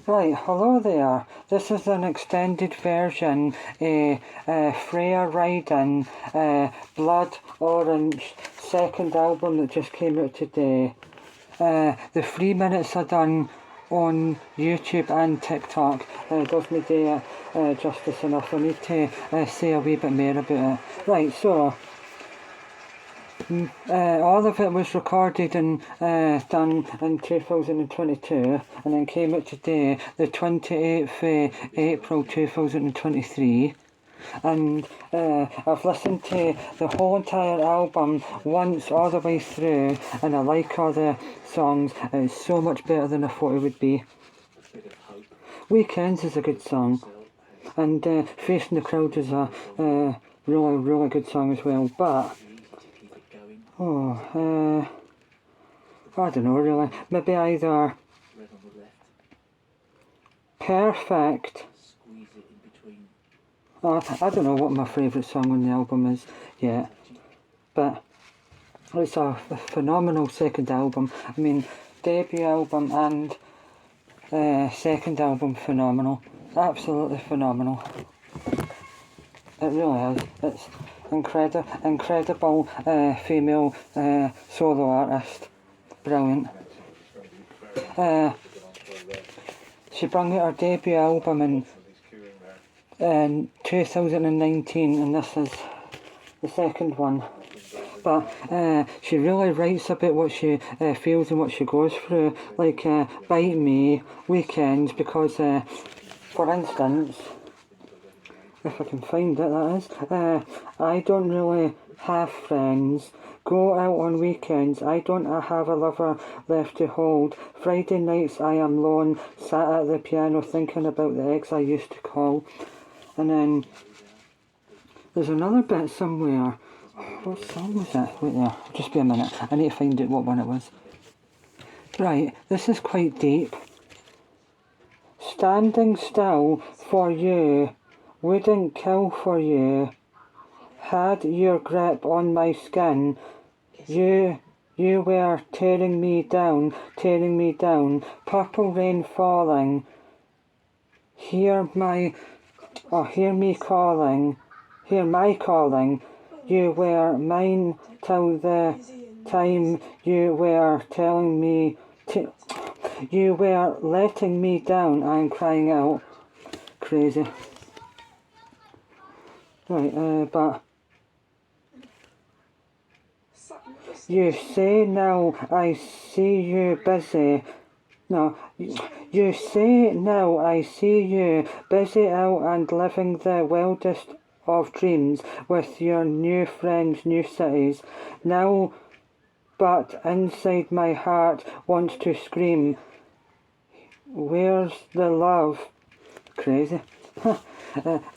Right, hello there. This is an extended version, Freya Ridings Blood Orange second album that just came out today. The 3 minutes are done on YouTube and TikTok. Does me do justice enough. I need to say a wee bit more about it. Right, so all of it was recorded and done in 2022 and then came out today, the 28th April 2023. And I've listened to the whole entire album once all the way through, and I like all the songs. It's so much better than I thought it would be. Weekends is a good song, and Facing the Crowd is a really good song as well, but I don't know really. Maybe either Perfect. I don't know what my favourite song on the album is yet, but it's a phenomenal second album. I mean, debut album and second album phenomenal. Absolutely phenomenal. It really is. It's incredible female solo artist. Brilliant. She brought out her debut album in 2019, and this is the second one. But she really writes about what she feels and what she goes through, like Bite Me, Weekends, because for instance, if I can find it, that is, I don't really have friends, go out on weekends, I don't have a lover left to hold, Friday nights I am lone, sat at the piano thinking about the ex I used to call. And then there's another bit somewhere. What song was it? Wait there, just be a minute, I need to find out what one it was. Right, this is quite deep. Standing still for you, wouldn't kill for you, had your grip on my skin, you were tearing me down, purple rain falling, hear my calling, you were mine till the time you were telling me you were letting me down. I'm crying out. Crazy. Right, but you say now I see you busy. No, you say now I see you busy out and living the wildest of dreams with your new friends, new cities. Now, but inside my heart wants to scream, where's the love? Crazy.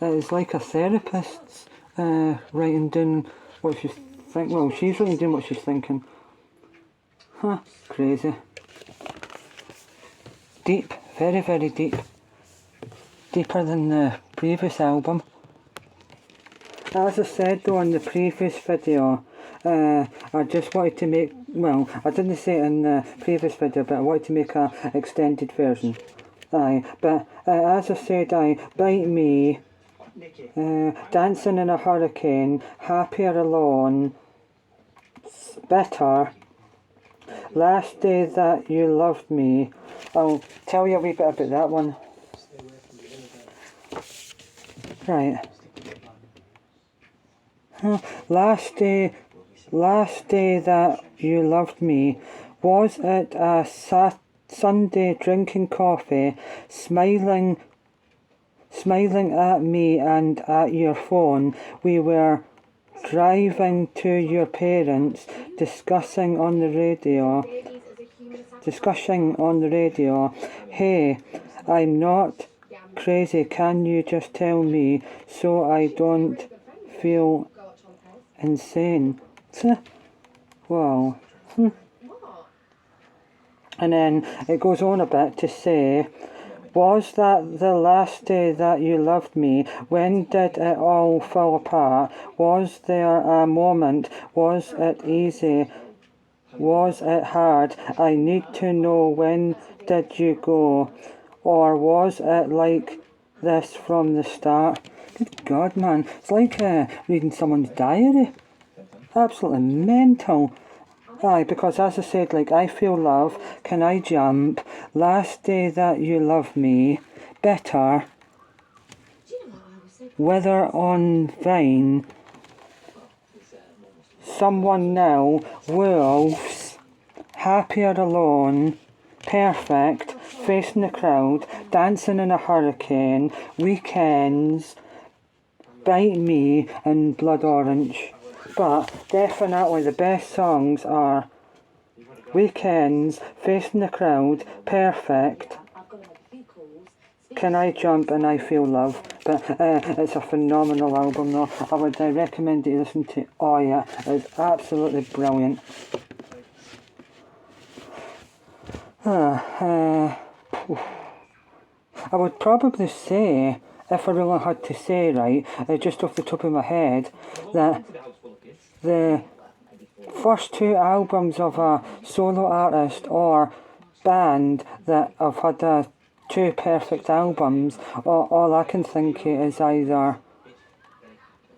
It's like a therapist's writing down what she's thinking. Well, she's writing down what she's thinking. Crazy. Deep, very, very deep. Deeper than the previous album. As I said though in the previous video, I just wanted to make, well, I didn't say it in the previous video, but I wanted to make a extended version. But as I said, Bite Me, Dancing in a Hurricane, Happier Alone, Bitter, Last Day That You Loved Me. I'll tell you a wee bit about that one. Right. Last day that you loved me, was it a Sunday drinking coffee, smiling at me and at your phone? We were driving to your parents, discussing on the radio, hey, I'm not crazy, can you just tell me so I don't feel insane? Wow. And then it goes on a bit to say, was that the last day that you loved me? When did it all fall apart? Was there a moment? Was it easy? Was it hard? I need to know, when did you go? Or was it like this from the start? Good God, man. It's like reading someone's diary. Absolutely mental. Aye, because as I said, like, I feel love, can I jump, last day that you love me, better, wither on vine, someone now, wolves, happier alone, perfect, facing the crowd, dancing in a hurricane, weekends, bite me, and blood orange. But definitely the best songs are Weekends, Facing the Crowd, Perfect, Can I Jump, and I Feel Love. But it's a phenomenal album though. I would recommend that you listen to all of it. It's absolutely brilliant. I would probably say, if I really had to say, right, just off the top of my head, that the first two albums of a solo artist or band that have had two perfect albums, all I can think of is either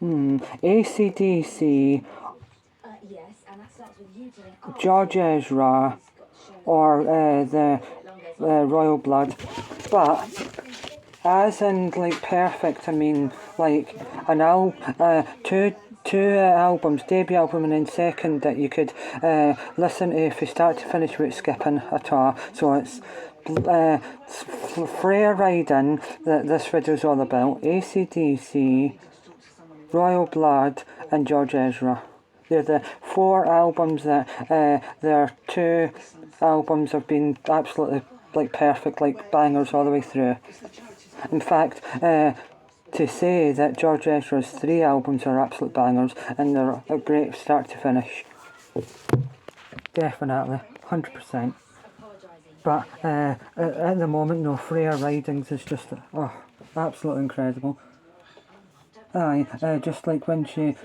AC/DC, George Ezra, or the Royal Blood. But as in like perfect, I mean like two albums, debut album and then second that you could listen to from start to finish without skipping at all. So it's Freya Riding that this video is all about, AC/DC, Royal Blood and George Ezra. They're the four albums that their two albums have been absolutely like perfect, like bangers all the way through. In fact, to say that George Ezra's three albums are absolute bangers and they're a great start to finish. Definitely, 100%. But at the moment, no, Freya Ridings is just absolutely incredible. Aye, just like when she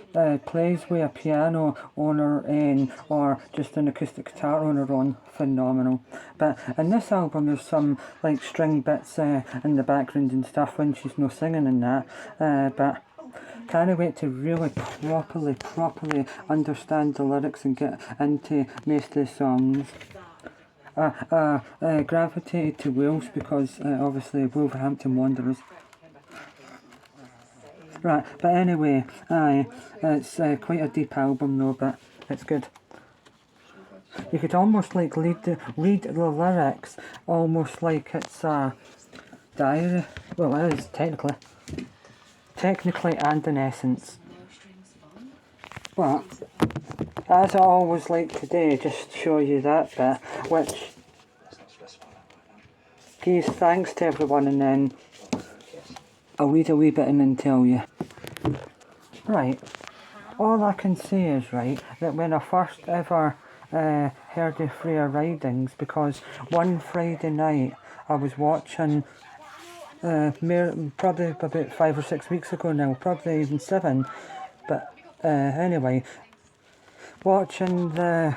plays with a piano on her own or just an acoustic guitar on her own, phenomenal. But in this album there's some like string bits in the background and stuff when she's no singing and that, but can't wait to really properly understand the lyrics and get into most of the songs. Gravitated to Wales because obviously Wolverhampton Wanderers. Right, but anyway, it's quite a deep album though, but it's good. You could almost like read the lyrics almost like it's a diary. Well, it is technically and in essence. But as I always like today, just show you that bit, which gives thanks to everyone, and then I'll read a wee bit and then tell you. Right, all I can say is, right, that when I first ever heard of Freya Ridings, because one Friday night I was watching, probably about 5 or 6 weeks ago now, probably even 7, but anyway, watching the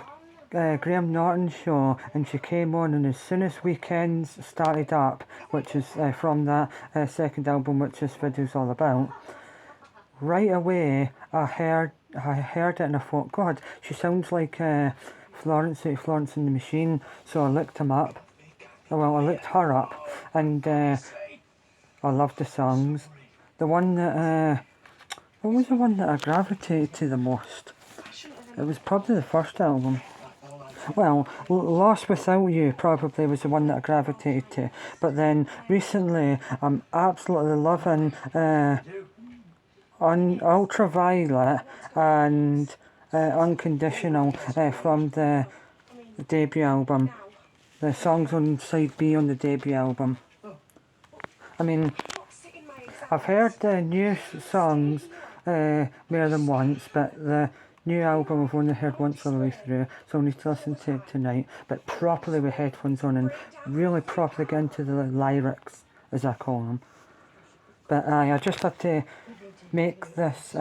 Graham Norton show, and she came on, and as soon as Weekends started up, which is from that second album which this video's all about, right away I heard it and I thought, God, she sounds like Florence and the Machine. So I looked him up. Well, I looked her up, and I loved the songs. The one that what was the one that I gravitated to the most? It was probably the first album. Well, Lost Without You probably was the one that I gravitated to. But then recently I'm absolutely loving Ultraviolet and Unconditional from the debut album. The songs on side B on the debut album. I mean, I've heard the new songs more than once, but the new album I've only heard once all the way through, so I need to listen to it tonight, but properly with headphones on and really properly get into the lyrics, as I call them. But I just had to make this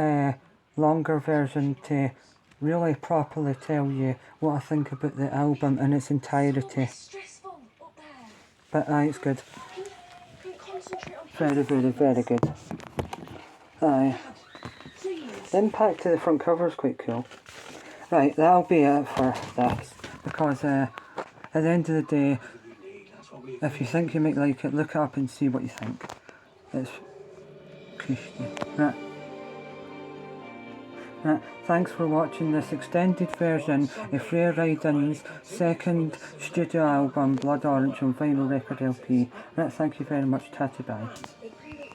longer version to really properly tell you what I think about the album in its entirety. But it's good. Very, very, very good. Aye. The impact to the front cover is quite cool. Right, that'll be it for this. Because at the end of the day, if you think you might like it, look it up and see what you think. It's cushy. Right. Thanks for watching this extended version of Freya Ridings' second studio album, Blood Orange, on vinyl record LP. Right, thank you very much. Tatty bye.